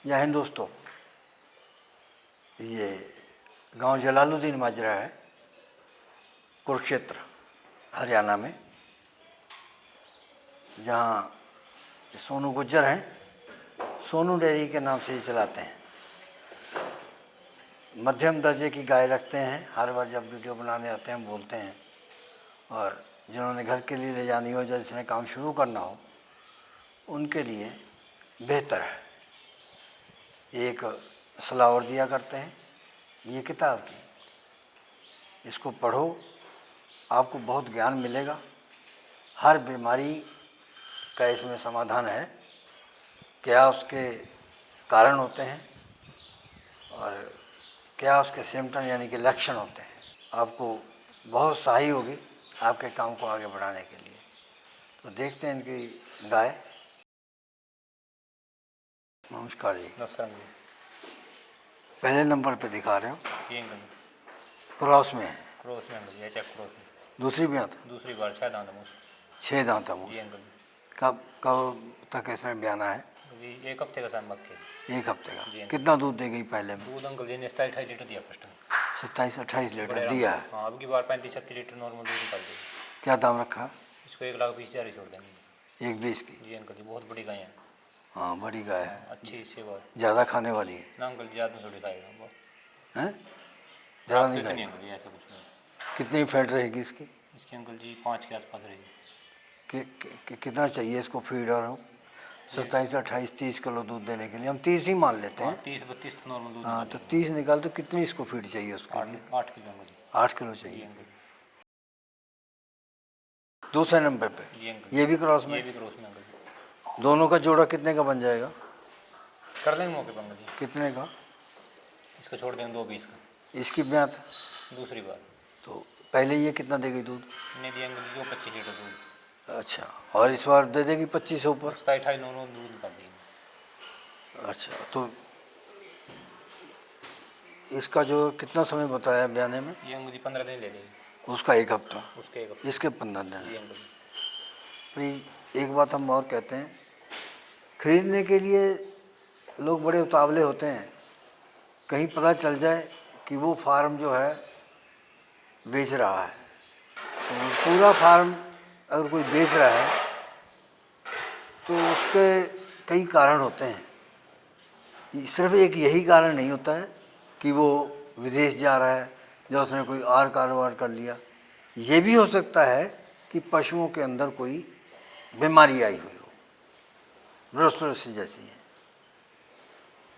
जय हिंद दोस्तों। ये गांव जलालुद्दीन माजरा है, कुरुक्षेत्र हरियाणा में, जहाँ सोनू गुज्जर हैं। सोनू डेयरी के नाम से ही चलाते हैं। मध्यम दर्जे की गाय रखते हैं। हर बार जब वीडियो बनाने आते हैं हम बोलते हैं, और जिन्होंने घर के लिए ले जानी हो, जिसने काम शुरू करना हो, उनके लिए बेहतर है। एक सलाह और दिया करते हैं, ये किताब की, इसको पढ़ो, आपको बहुत ज्ञान मिलेगा। हर बीमारी का इसमें समाधान है, क्या उसके कारण होते हैं और क्या उसके सिम्टम यानी कि लक्षण होते हैं। आपको बहुत सहाय होगी आपके काम को आगे बढ़ाने के लिए। तो देखते हैं इनकी गाय। नमस्कार जी। नमस्कार जी। पहले नंबर पे दिखा रहे हो, ये अंकल क्रॉस में है। क्रॉस में अंकल, ये चेक क्रॉस में दूसरी ब्यात, दूसरी बार 6 दांत मूस। 6 दांत मुँह। जी अंकल कब तक इसने ब्याना है? जी, 1 हफ्ते का सान बाकी है। 1 हफ्ते जी का। अंकल। कितना दूध दे गई पहले में? दूध अंकल जी ने 27-28 लीटर दिया फर्स्ट में। 27-28 बड़े लीटर आराम दिया से। है। हाँ, अब की बार 35-36 लीटर नॉर्मल दूध निकाल देगी। क्या दाम रखा? इसको 1,20,000 ही छोड़ देंगे। 1,20 की। जी अंकल जी, बहुत बड़ी गाय है। हाँ, बड़ी गाय है। अच्छी सेवा। ज़्यादा खाने वाली है? ना अंकल जी, ज़्यादा थोड़ी खाएगा बहुत। हैं? ज़्यादा नहीं नहीं खाएगी? अंकल जी, ऐसा कुछ नहीं। कितनी फैट रहेगी इसकी? इसकी अंकल जी 5 के आसपास रहेगी। कितना चाहिए इसको फीड? और 27-28 30 किलो दूध देने के लिए हम 30 ही मान लेते हैं। 30-32 तो नॉर्मल दूध। हाँ, तो 30 निकाल तो कितनी इसको फीड चाहिए उसके लिए? 8 किलो अंकल जी। 8 किलो चाहिए। दूसरे नंबर पे जी अंकल। ये भी क्रॉस में? ये भी क्रॉस में अंकल जी। दोनों का जोड़ा कितने का बन जाएगा? कर देंगे मौके पर अंकल जी। कितने का? इसको छोड़ देंगे 2,20 का। इसकी ब्यात दूसरी बार। तो पहले ये कितना देगी दूध? नहीं दिया अंकल जी, 25 लीटर दूध। अच्छा, और इस बार दे देगी 25 से ऊपर? 27-28 नॉर्मल दूध निकाल देगी। अच्छा, तो इसका जो कितना समय बताया ब्याने में? ये अंकल जी 15 दिन ले लेगी। उसका 1 हफ्ता, उसके 1 हफ्ते। इसके 15 दिन। जी अंकल जी। भाई एक बात हम और कहते हैं, खरीदने के लिए लोग बड़े उतावले होते हैं। कहीं पता चल जाए कि वो फार्म जो है बेच रहा है, तो पूरा फार्म अगर कोई बेच रहा है तो उसके कई कारण होते हैं। सिर्फ एक यही कारण नहीं होता है कि वो विदेश जा रहा है या उसने कोई और कारोबार कर लिया। ये भी हो सकता है कि पशुओं के अंदर कोई बीमारी आई हुई हो, ब्रुसोलोसिस जैसी है।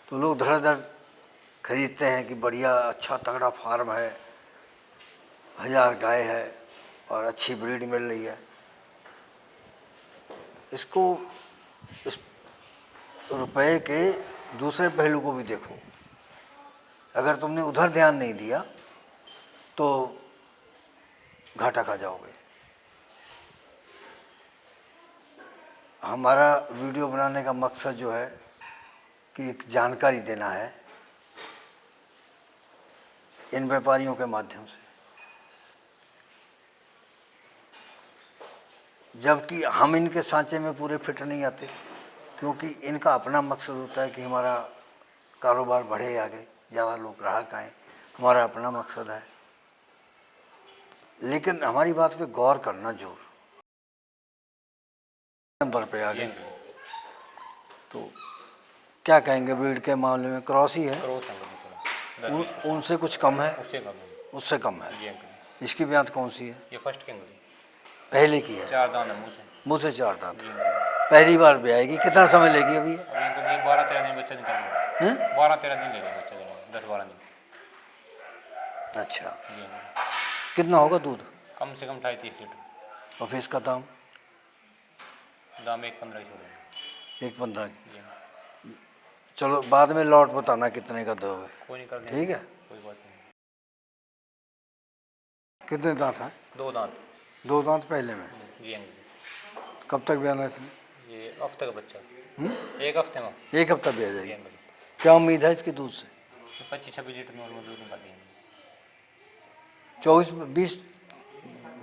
तो लोग धड़ाधड़ खरीदते हैं कि बढ़िया अच्छा तगड़ा फार्म है, 1000 गाय है और अच्छी ब्रीड मिल रही है। इसको इस रुपए के दूसरे पहलू को भी देखो। अगर तुमने उधर ध्यान नहीं दिया तो घाटा खा जाओगे। हमारा वीडियो बनाने का मकसद जो है कि एक जानकारी देना है इन व्यापारियों के माध्यम से, जबकि हम इनके सांचे में पूरे फिट नहीं आते, क्योंकि इनका अपना मकसद होता है कि हमारा कारोबार बढ़े आगे, ज़्यादा लोग ग्राहक आएँ, हमारा अपना मकसद है। लेकिन हमारी बात पे गौर करना जोर। नंबर पे आ गए तो क्या कहेंगे? ब्रीड के मामले में क्रॉस ही है? क्रॉस अंकल जी। उनसे कुछ कम है? उससे कम है। उससे कम है। जी अंकल। इसकी ब्यात कौन सी है? ये फर्स्ट के अंकल जी। पहले की है? 4 दांत है मुँह से। मुँह से 4 दांत। जी अंकल। पहली बार ब्याएगी। कितना समय लेगी अभी? अभी अंकल जी 12-13 दिन बच्चा निकाल देगा। हैं? 12-13 दिन ले लेगा बच्चा, 10-12 दिन। अच्छा, जी अंकल। कितना होगा दूध? कम से कम 28-30 लीटर। और फिर इसका दाम? दाम 1,15 छोड़ देंगे। 1,15। जी अंकल। चलो बाद में लौट बताना कितने का दोगे। कोई नहीं, कर देंगे। ठीक है। कोई बात नहीं। कितने दांत हैं? 2 दांत। 2 दांत पहले में। जी अंकल। कब तक ब्याना है इसने? ये हफ्ते का बच्चा। 1 हफ्ते में। 1 हफ्ता ब्या जी जाएगी। अंकल। क्या उम्मीद है इसकी दूध से? 25-26 लीटर नॉर्मल दूध निकाल देंगे।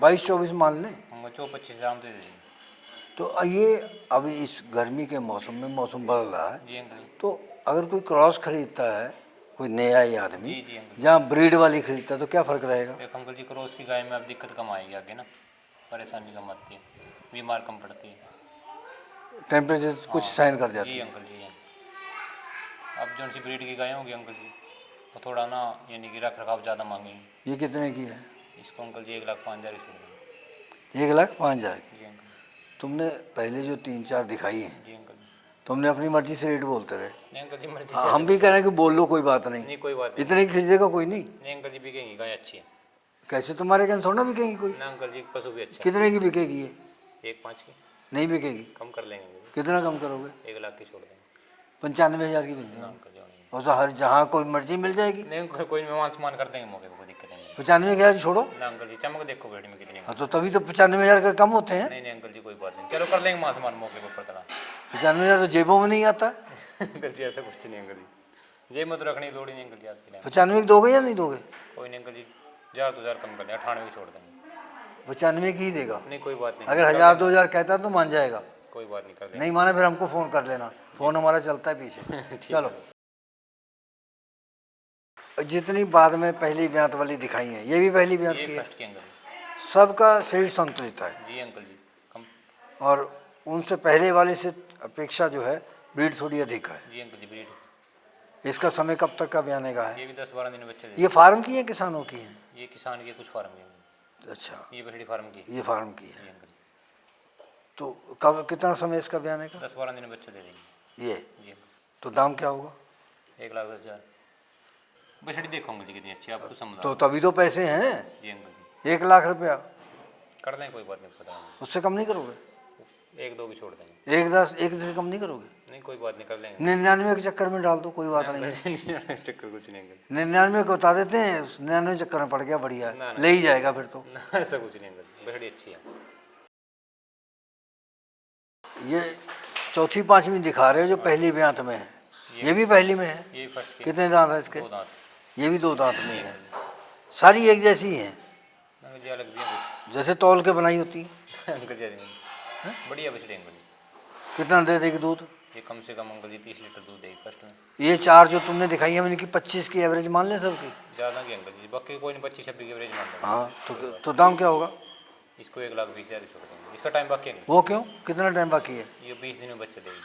22-24 मान लें। हम 24-25 ग्राम दे देंगे। तो ये अभी इस गर्मी के मौसम में, मौसम बदल रहा है, जी अंकल। तो अगर कोई क्रॉस खरीदता है, कोई नया ही आदमी, जी जी अंकल। जहाँ ब्रीड वाली खरीदता है तो क्या फ़र्क रहेगा? देखो अंकल जी, क्रॉस की गाय में अब दिक्कत कम आएगी आगे ना, परेशानी कम आती है, बीमार कम पड़ती है। टेम्परेचर कुछ हाँ सहन कर जी जाती है। अंकल जी। अब जो सी ब्रीड की गाय होंगी अंकल जी, वो थोड़ा ना यानी कि रख रखाव ज़्यादा मांगेंगी। ये कितने की है? इसको अंकल जी 1,05,000 ही छोड़ देंगे। 1,05,000 की। जी अंकल। तुमने पहले जो 3-4 दिखाई हैं, जी अंकल जी। तुमने अपनी मर्जी से रेट बोलते रहे। नहीं अंकल जी, मर्जी हाँ, से हम भी कह रहे हैं कि बोल लो, कोई बात नहीं, नहीं, कोई बात नहीं। इतने की खरीदेगा कोई नहीं। नहीं अंकल जी, बिकेंगी गाय, अच्छी है कैसे तुम्हारे कहने थोड़ा ना बिकेगी कोई? ना अंकल जी, पशु भी अच्छा कितने की बिकेगी ये? है। 1,5 की नहीं बिकेगी। कम कर लेंगे अंकल कितना कम करोगे? जी, 1,00,000 की छोड़ देंगे। 95,000 की बिक ना जाएगी। अंकल जी, नहीं और हर जहाँ कोई मर्जी मिल जाएगी। नहीं, कोई मेहमान समान कर देंगे मौके पर, कोई दिक्कत नहीं। 95,000 की छोड़ो। ना अंकल जी, चमक देखो बेटी में कितनी है। हाँ, तो तभी तो 95,000 का कम होते हैं। नहीं नहीं अंकल जी, कोई बात नहीं, चलो कर लेंगे मान सम्मान मौके पर पड़ता। 95,000 तो जेबों में नहीं आता। अंकल जी ऐसा कुछ नहीं अंकल जी, ये मत रखनी थोड़ी नहीं अंकल जी आज के टाइम। 95 की दोगे या नहीं दोगे? कोई नहीं अंकल जी, 1,000 कम कर दें, 98 की छोड़ देंगे। 95 की ही देगा। नहीं कोई बात नहीं, अगर कर 1,000-2,000 कहता तो मान जाएगा। देंगे। कोई बात नहीं, कर देंगे। नहीं माने फिर हमको फ़ोन कर लेना, फ़ोन हमारा चलता है पीछे। ठीक चलो, है। जितनी बाद में पहली ब्यात वाली दिखाई है, ये भी पहली ब्यात ये की है। फर्स्ट की अंकल जी। सबका शरीर संतुलित है जी अंकल जी, कम। और उनसे पहले वाले से अपेक्षा जो है ब्रीड थोड़ी अधिक है। जी अंकल जी, ब्रीड। इसका समय कब तक का ब्याने का है? ये भी 10-12 दिन बच्चे ये फार्म की है किसानों की है? ये किसान के कुछ फार्म है। अच्छा, ये बछड़ी फार्म की। ये फार्म की जी है। अंकल जी, तो कब कितना समय इसका ब्याने का? 10-12 दिन बच्चे दे देंगे। ये जी तो दाम क्या होगा? 1,10,000। बछड़ी देखो अंकल जी कितनी अच्छी है, आपको समझ। तो तभी तो पैसे हैं। जी अंकल जी, 1,00,000 रुपया, कर दें, कोई बात नहीं, पता उससे कम नहीं करोगे? नहीं। 1-2 भी छोड़ देंगे। 1 से कम नहीं करोगे? नहीं कोई बात नहीं, कर लेंगे। 99 के चक्कर में डाल दो, कोई बात नहीं है। चक्कर कुछ नहीं अंकल। 99 को बता देते हैं, 99 चक्कर में पड़ गया, बढ़िया ना, है, ना। ले ही जाएगा फिर तो। ना ऐसा कुछ नहीं अंकल, बछड़ी अच्छी है। ये चौथी पांचवी दिखा रहे हो जो पहली ब्यात में है, ये भी पहली में है। ये फर्स्ट की। कितने दांत है इसके? 2 दांत। ये भी 2 दांत में है। सारी एक जैसी ही हैं, अंकल जी अलग भी है जैसे तौल के बनाई होती है। कुछ। अंकल जी बढ़िया बछड़ी अंकल जी। कितना दे देगी दूध? ये कम से कम अंकल जी 30 लीटर दूध देगी फर्स्ट में। ये 4 जो तुमने दिखाई है इनकी 25 की एवरेज मान लें सबकी? ज़्यादा की अंकल जी, बाकी कोई नहीं, 25-26 की एवरेज मान लेंगे। हाँ, तो दाम क्या होगा? इसको 1,20,000 छोड़ देंगे, इसका टाइम बाकी है अंकल। वो क्यों, कितना टाइम बाकी है? ये 20 दिन में बच्चे देगी।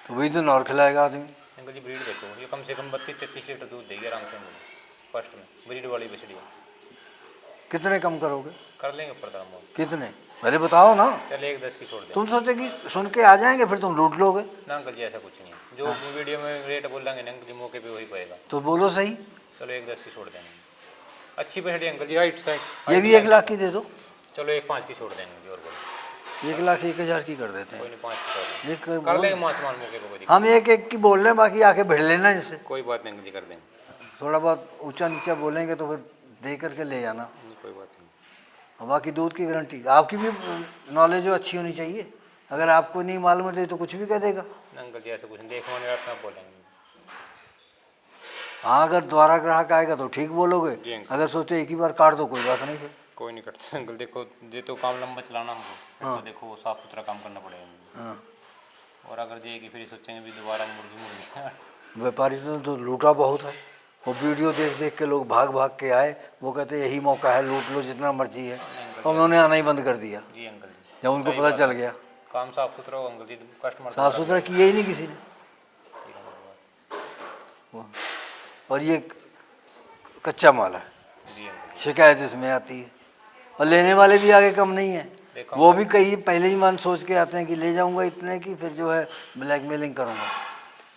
तो 20 दिन और खिलाएगा आदमी। अंकल जी ब्रीड देखो, ये कम से कम 32-33 लीटर दूध देगी आराम से अंकल जी, फर्स्ट में ब्रीड वाली बछड़ी है। कितने कम करोगे? कर लेंगे ऊपर दाम वो। कितने पहले बताओ ना। चल 1,10 की छोड़ दें। तुम सोचे कि सुन के आ जाएंगे फिर तुम लूट लोगे। ना अंकल जी ऐसा कुछ नहीं है, जो वीडियो में रेट बोलेंगे ना अंकल जी मौके पे वही पड़ेगा। तो बोलो सही। चलो 1,10 की छोड़ देंगे, अच्छी बछड़ी अंकल जी, हाइट साइड। ये भी 1,00,000 की दे दो। चलो 1,05,000 की छोड़ देंगे जी, और बोलो। 1,01,000 की कर देते कोई हैं। नहीं, 5 की कर देंगे। एक कर बोल- देंगे मास मान मौके पे, कोई दिक्कत हम एक की बोल रहे हैं, बाकी आके भिड़ लेना जिससे। कोई बात नहीं अंकल जी, कर देंगे। थोड़ा बहुत ऊंचा नीचा बोलेंगे तो फिर दे करके ले जाना। कोई बात नहीं। और बाकी दूध की गारंटी, आपकी भी नॉलेज जो अच्छी होनी चाहिए। अगर आपको नहीं मालूम है तो कुछ भी कह देगा। अंकल जी ऐसा कुछ नहीं, देखो नहीं अपना बोलेंगे। हाँ, अगर दोबारा ग्राहक आएगा तो ठीक बोलोगे, जी अंकल। अगर सोचते एक ही बार काट दो कोई बात नहीं फिर। कोई नहीं करते अंकल, देखो ये तो काम लंबा चलाना हमको, फिर तो देखो साफ सुथरा काम करना पड़ेगा। हाँ, और अगर ये कि फिर सोचेंगे भी दोबारा मुर्गी व्यापारी ने तो लूटा बहुत है। वो वीडियो देख देख के लोग भाग भाग के आए, वो कहते यही मौका है, लूट लो जितना मर्जी है। और उन्होंने आना ही बंद कर दिया जी अंकल जी, जब उनको सही पता बात चल है। गया। काम साफ सुथरा हो अंकल जी, कस्टमर साफ सुथरा किया ही नहीं किसी ने। और ये कच्चा माल है, जी अंकल जी। शिकायत इसमें आती है। और लेने वाले भी आगे कम नहीं है, देखो वो भी कई पहले ही मन सोच के आते हैं कि ले जाऊंगा इतने की, फिर जो है ब्लैकमेलिंग करूंगा।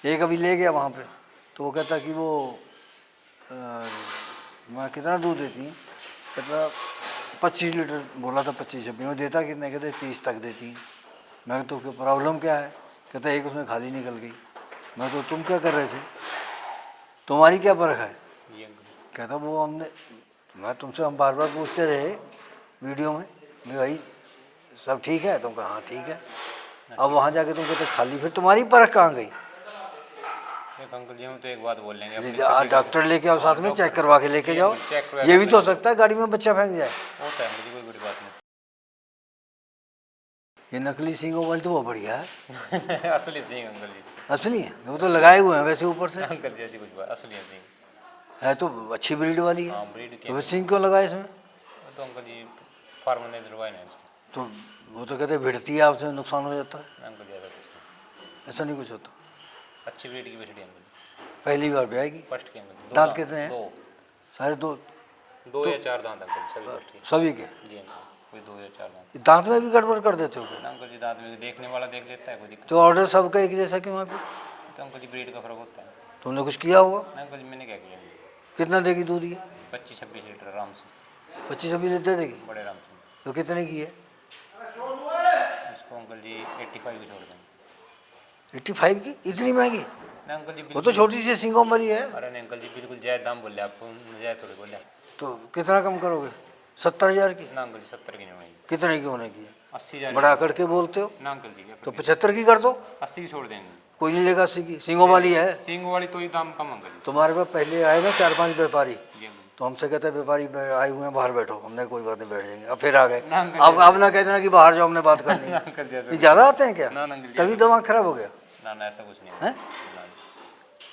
एक अभी ले गया वहाँ पे, तो वो कहता कि वो मैं कितना दूध देती हैं, कहता 25 लीटर बोला था, 25-26 में देता कितने, कहते 30 तक देती हैं। मैं तो प्रॉब्लम क्या है, कहता एक उसमें खाली निकल गई। मैं तो तुम क्या कर रहे थे, तुम्हारी क्या परख है? जी अंकल। कहता वो हमने, मैं तुमसे हम बार बार पूछते रहे वीडियो में भाई सब ठीक है, तुम कहा हाँ ठीक है। अब वहाँ जाके तुम कहते खाली, फिर तुम्हारी परख कहाँ गई? देखो अंकल जी हम तो एक बात बोल लेंगे, डॉक्टर लेके आओ साथ में, चेक करवा के लेके जाओ। ये भी तो हो सकता है गाड़ी में बच्चा फेंक जाए। होता है अंकल जी, कोई बड़ी बात नहीं। ये नकली सींगों वाली तो बहुत बढ़िया है। असली सिंह अंकल जी। असली है, वो तो लगाए हुए हैं वैसे ऊपर से। अंकल जी ऐसी कुछ बात, असली है सिंह। है तो अच्छी ब्रीड वाली है। हाँ ब्रीड की तो है। फिर सींग क्यों लगाए इसमें? तो अंकल जी फार्म ने दिलवाए ना इसको। तो वो तो कहते भिड़ती है, आपसे नुकसान हो जाता है। अंकल जी ऐसा कुछ नहीं, ऐसा नहीं कुछ होता। अच्छी ब्रीड की बछड़ी है अंकल जी, पहली बार भी आएगी। फर्स्ट की अंकल जी। दो दांत कितने हैं? दो साढ़े दो? दो या चार दांत अंकल जी, सभी फर्स्ट की। सभी के? जी अंकल, कोई दो या चार दांत। ये दांत में भी गड़बड़ कर देते हो क्या? ना अंकल जी दांत में देखने वाला देख लेता है, कोई दिक्कत तो ऑर्डर सबका एक जैसा क्यों है फिर? नहीं। तो अंकल जी ब्रीड का फर्क होता है। तुमने कुछ किया होगा? ना अंकल जी मैंने क्या किया, कितना देगी दूध ये? 25-26 लीटर आराम से, 25-26 दे देगी? बड़े आराम से। तो कितने की है? इसको अंकल जी 85 की छोड़ देंगे। 85 की? इतनी महंगी? ना अंकल जी वो तो बिल्कुल। छोटी सी सींगों वाली है। अरे नहीं अंकल जी बिल्कुल जायज़ दाम बोले आपको, जायज़ थोड़ी बोले। तो कितना कम करोगे? 70,000 की? ना अंकल जी 70 की नहीं होगी, कितने की होने की है? 80,000 बड़ा अकड़ के बोलते हो। ना अंकल जी तो 75 की कर दो। 80 की छोड़ देंगे। कोई नहीं लेगा 80 की, सींगों वाली है। सींग वाली तो ही दाम कम अंकल जी। तुम्हारे पास पहले आए ना 4-5 व्यापारी, जी अंकल तो हमसे कहते हैं व्यापारी आए हुए हैं बाहर बैठो, हमने कोई बात नहीं बैठ जाएंगे। अब फिर आ गए। ना अंकल अब ना कहते ना कि बाहर जाओ, हमने बात करनी है। अंकल जी ऐसा ये ज़्यादा आते हैं क्या? ना अंकल जी तभी दिमाग खराब हो गया। ना ऐसा कुछ नहीं हैं? ना।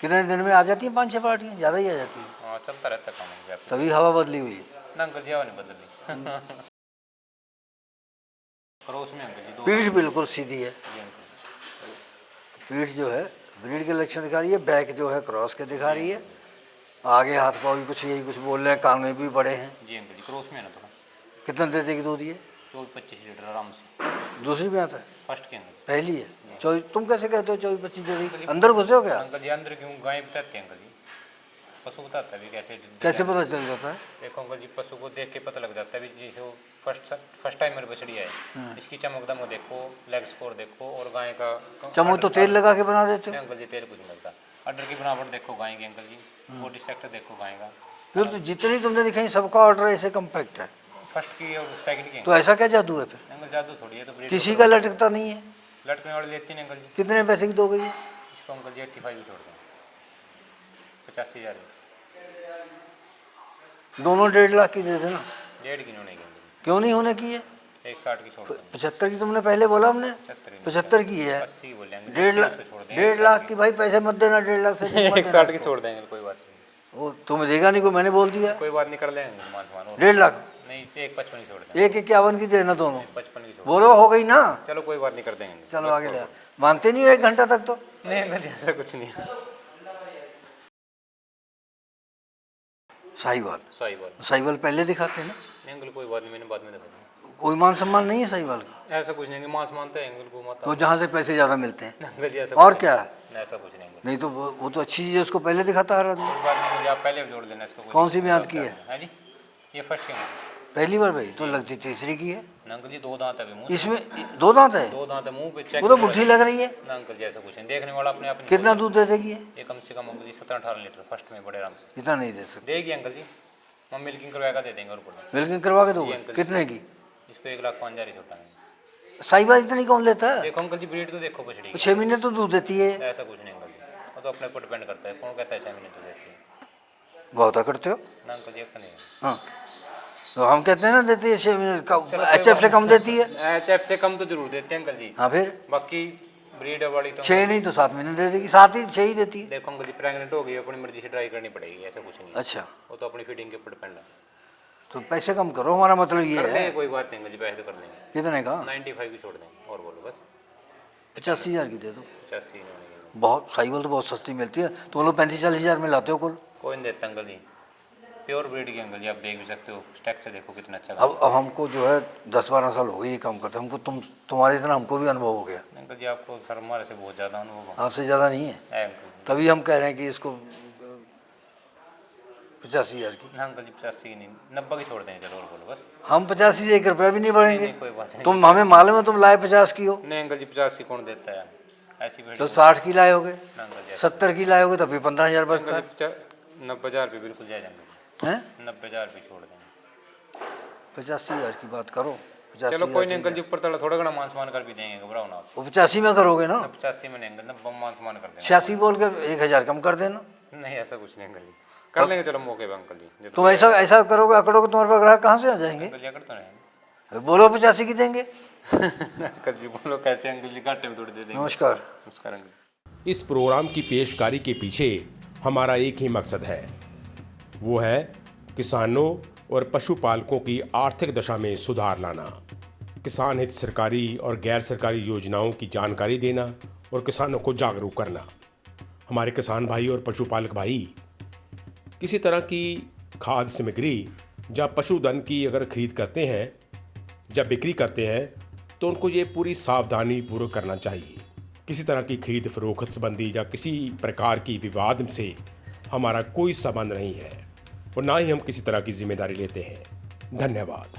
कितने दिन में आ जाती हैं 5-6 पार्टियाँ? ज़्यादा ही आ जाती हैं। हाँ चलता रहता काम अंकल जी आपका। तभी हवा बदली हुई है। ना अंकल जी हवा नहीं बदली। क्रॉस में अंकल जी दो। पीठ बिल्कुल सीधी है। जी अंकल पीठ जो है ब्रीड के लक्षण दिखा रही है, बैक जो है क्रॉस के दिखा रही है, आगे हाथ पाँव भी कुछ यही कुछ बोल रहे हैं, कान में भी बड़े हैं। जी अंकल जी क्रॉस में है ना थोड़ा। कितना दे देगी दूध ये? 24-25 लीटर आराम से, दूसरी भी आता है? फर्स्ट के अंकल। पहली है 24? तुम कैसे कहते हो 24-25 दे देगी? अंदर घुसे हो क्या? अंकल जी अंदर क्यों, गाय बताते हैं अंकल जी, पशु बताता है भी कैसे। कैसे पता चल जाता है? देखो अंकल जी पशु को देख के पता लग जाता है भी जैसे वो फर्स्ट टाइम मेरी बछड़ी है, इसकी चमक दमक देखो, लेग स्कोर देखो, और गाय का चमक तो तेल लगा के बना देते हो। नहीं अंकल जी तेल कुछ नहीं लगता। अडर की बनावट देखो गाय की अंकल जी, बॉडी स्ट्रक्चर देखो गाय का। फिर तो जितनी तुमने दिखाई सबका ऑर्डर ऐसे कम्पैक्ट है, फर्स्ट की और सेकंड की तो ऐसा क्या जादू है फिर? अंकल, जादू थोड़ी है तो breed किसी का का लटकता नहीं है। लटकने वाले लेती नहीं अंकल जी। कितने पैसे की दोगे ये? इसको अंकल जी 85 की छोड़ दें, 85,000 दोनों 1.5 लाख की दे देना। 1.5 की नहीं होने की अंकल जी, क्यों नहीं होने की है? 160 की छोड़ दें। 75 की तुमने पहले बोला हमने। 75 की है। 80 बोले अंकल, 1.5 लाख, 1.5 लाख की भाई पैसे मत देना, 1.5 लाख से मत देना 160 की इसको। छोड़ देंगे, कोई बात नहीं, वो तुम्हें देगा नहीं, को मैंने बोल दिया। कोई बात नहीं कर लेंगे मान समान। 1.5 लाख? नहीं 155 की छोड़ दें, 1.51 की देना दोनों। 55 की छोड़ बोलो हो गई ना? दें। चलो कोई बात नहीं कर देंगे। चलो आगे ले। मानते नहीं हो 1 घंटा तक तो? नहीं अंकल जी ऐसा कुछ नहीं है। साहिवाल? सही बात साहिवाल पहले दिखाते हैं ना? नहीं अंकल, कोई बात नहीं, मैंने बाद में देखा था। कोई मान सम्मान नहीं है साहिवाल का? ऐसा कुछ नहीं, मांस मानते हैं अंकल को माता। तो जहाँ से पैसे ज़्यादा मिलते हैं। अंकल जी ऐसा और कुछ क्या नहीं। है? नहीं, ऐसा कुछ नहीं अंकल, नहीं तो वो तो अच्छी चीज़ है, उसको पहले दिखाता आ रहा था। कोई बात नहीं मुझे, आप पहले जोड़ देना इसको। कोई कौन सी दिक्कत ब्याज की है? है जी, ये फर्स्ट के अंकल। पहली बार भाई तो लगती तीसरी की है। ना अंकल जी दो दांत है अभी मुंह, इसमें 2 दांत है? दो दांत है मुंह पे, चेक वो तो बुढ़ी लग रही है। ना अंकल जी ऐसा कुछ नहीं, देखने वाला अपने आप नहीं कितना बोलता। दूध दे देगी ये? ये कम से कम अंकल जी 17-18 लीटर फर्स्ट में बड़े आराम से इतना नहीं दे सकते। देगी अंकल जी, हम मिल्किंग करवा कर दे देंगे और बोलो। मिल्किंग करवा के दोगे? जी अंकल। कितने की? इसको 1,05,000 ही छोटा है। साहिवाल इतनी कौन लेता है? देखो अंकल जी ब्रीड तो देखो बछड़ी की। 6 महीने तो दूध देती है। ऐसा कुछ नहीं अंकल जी, वो तो अपने ऊपर डिपेंड करता है, कौन कहता है 6 महीने तो देती है। बहुत करते हो। ना अंकल जी अपने नहीं है। हाँ तो हम कहते हैं ना देती है 6 महीने, HF से कम देती है। HF से कम तो जरूर देते हैं अंकल जी, हाँ फिर बाकी ब्रीड वाली तो 6 नहीं तो 7 महीने दे देगी, 7 ही 6 ही देती है। देखो अंकल जी प्रेग्नेंट हो गई, अपनी मर्जी से ट्राई करनी पड़ेगी, ऐसा कुछ नहीं है। अच्छा वो तो अपनी फीडिंग के ऊपर डिपेंड है। तो पैसे कम करो, हमारा मतलब ये कर है। देंगे, कोई बात नहीं अंकल जी, पैसे तो कर देंगे। कितने का? 95 की छोड़ देंगे, और बोलो बस। 85,000 की दे दो। 85 नहीं होने की। बहुत साहिवाल तो बहुत सस्ती मिलती है, तो लोग 35-40 हज़ार में लाते हो कुल। कोई नहीं देता अंकल जी, प्योर ब्रीड की अंकल जी, आप देख भी सकते हो, स्ट्रक्चर देखो कितना अच्छा अब हमको जो है 10-12 साल हो गए ये काम करते, हमको तुम्हारे इतना हमको भी अनुभव हो गया। अंकल जी, आपको सर हमारे से बहुत ज़्यादा अनुभव आपसे ज़्यादा नहीं है, है अंकल जी। तभी हम कह रहे हैं कि इसको 85,000 की। ना अंकल जी 85 की नहीं, 90 की छोड़ देंगे, चलो और बोलो बस। हम 85 से 1 रुपया भी नहीं बढ़ेंगे। नहीं, कोई बात नहीं। तुम हमें मालूम है तुम लाए 50 की हो, नहीं अंकल जी 50 की कौन देता है, ऐसी ब्रीड। तो 60 की लाए होगे, ना अंकल जी 70 की लाए होगे तभी 15,000 बचता है। 90,000 रुपये बिल्कुल जाए अंकल हैं? जी, 90,000 रुपये छोड़ देंगे। 85,000 की बात करो। 85,000 चलो कोई नहीं अंकल जी, ऊपर तला थोड़ा घना मान सम्मान कर भी देंगे, घबराओ ना आप। वो 85 में करोगे ना? 85 में नहीं अंकल, 90 मान सम्मान कर देंगे। 86 बोल के 1,000 कम कर देना। नहीं ऐसा कुछ नहीं अंकल जी, कर लेंगे चलो मौके पे अंकल जी। तुम ऐसा ऐसा करोगे, अकड़ोगे, तुम्हारे पास ग्राहक कहाँ से आ जाएंगे? अंकल जी अगर तो नहीं, बोलो 85 की देंगे। अंकल जी बोलो कैसे अंकल जी घाटे में थोड़ी दे देंगे। नमस्कार। नमस्कार अंकल। इस प्रोग्राम की पेशकारी के पीछे हमारा एक ही मकसद है, वो है किसानों और पशुपालकों की आर्थिक दशा में सुधार लाना, किसान हित सरकारी और गैर सरकारी योजनाओं की जानकारी देना और किसानों को जागरूक करना। हमारे किसान भाई और पशुपालक भाई किसी तरह की खाद्य सामग्री या पशुधन की अगर खरीद करते हैं या बिक्री करते हैं तो उनको ये पूरी सावधानी पूर्वक करना चाहिए। किसी तरह की खरीद फरोख्त संबंधी या किसी प्रकार की विवाद से हमारा कोई संबंध नहीं है और ना ही हम किसी तरह की जिम्मेदारी लेते हैं। धन्यवाद।